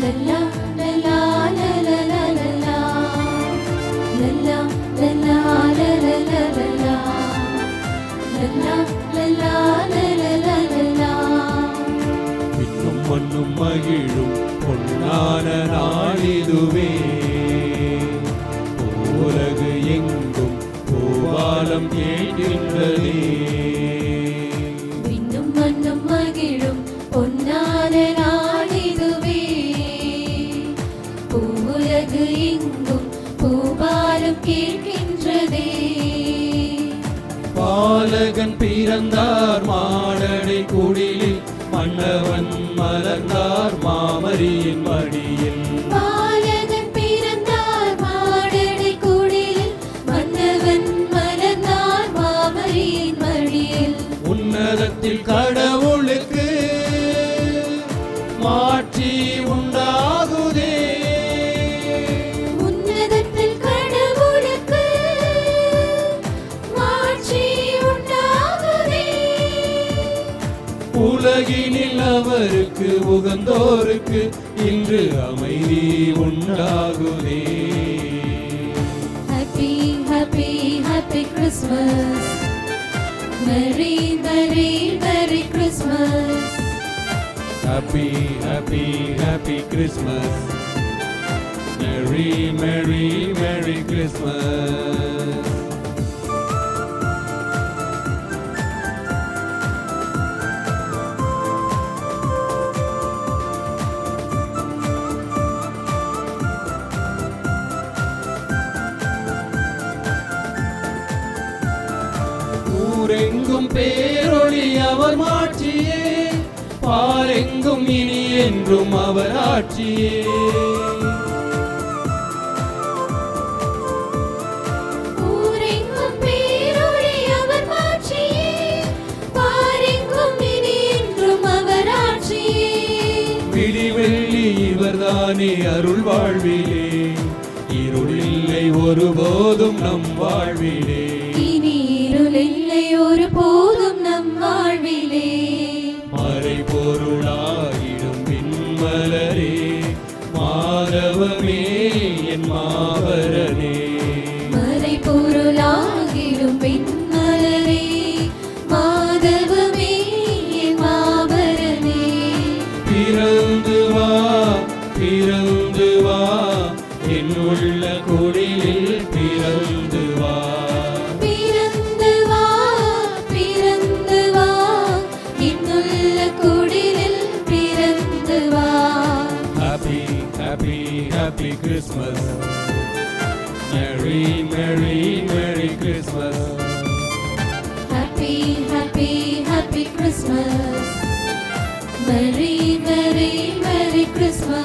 லல்லா லல்லா லல்லா லல்லா லல்லா லல்லா லல்லா லல்லா லல்லா லல்லா லல்லா லல்லா. விண்ணும் மண்ணும் மகிழும் பொன்னான நாளிதுவே, உலகு எங்கும் பூபாலம் கேட்கின்றதே. விண்ணும் மண்ணும் மகிழும் பொன்னான நாளிதுவே, உலகு எங்கும் பூபாலம் கேட்கின்றதே. பாலகன் பிறந்தார் மாடடை குடிலில், மன்னவன் மலர்ந்தார் மாமரியின் மடியில். பாலகன் பிறந்தார் மாடடை குடிலில், மன்னவன் மலர்ந்தார் மாமரியின் மடியில். உன்னதத்தில் கடவுளுக்கு மாட்சி உண்டாகுதே, உன்னதத்தில் கடவுளுக்கு மாட்சி உண்டாகுதே. உலகினில் அவருக்கு உகந்தோருக்கு இன்று அமைதி உண்டாகுதே. Happy, happy, happy Christmas. Merry, merry, merry Christmas. Happy, happy, happy Christmas. Merry, merry, merry Christmas. ஊரெங்கும் பேரொளி அவர் மாட்சியே, பாரெங்கும் இனி என்றும் அவர் ஆட்சியே. ஊரெங்கும் பேரொளி அவர் மாட்சியே, பாரெங்கும் இனி என்றும் அவர் ஆட்சியே. விடிவெள்ளி இவர்தானே அருள் வாழ்விலே, இருள் இல்லை ஒருபோதும் நம் வாழ்விலே. இனி இருள் இல்லை ஒருபோதும் நம் வாழ்விலே. மறை பொருளாயிடும் விண்மலரே, மாதவமே என் மாபரனே. மறை பொருளாகிடும் பெண்மலரே, மாதவமே என் மாபரனே. பிறந்து வா பிறந்து வா, என் உள்ள குடிலில் பிறந்து வா. பிறந்து வா பிறந்து வா, இன்னுள்ள குடிலில் பிறந்து வா. Happy, happy, happy Christmas. Merry, merry, merry Christmas. Happy, happy, happy Christmas. Merry, merry, merry Christmas.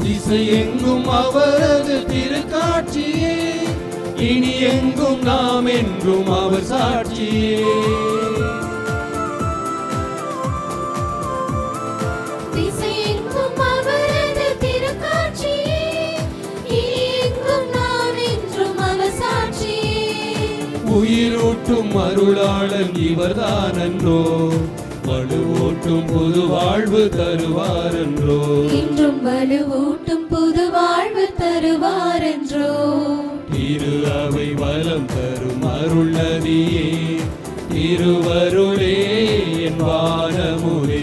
திசை எங்கும் அவரது திருக்காட்சியே, இனி எங்கும் நாம் என்றும் அவர் சாட்சியே. திசையெங்கும் அவரது திருக்காட்சியே, இனி எங்கும் நாம் என்றும் அவர் சாட்சியே. உயிரூட்டும் அருளாளன் இவர்தானன்றோ, வலுவூட்டும் புது வாழ்வு தருவாரன்றோ. இன்றும் வலுவூட்டும் புது வாழ்வு தருவாரென்றோ. திரு அவை வலம் தரும் அருள் நதியே, திருவருளே என் வானமுதே.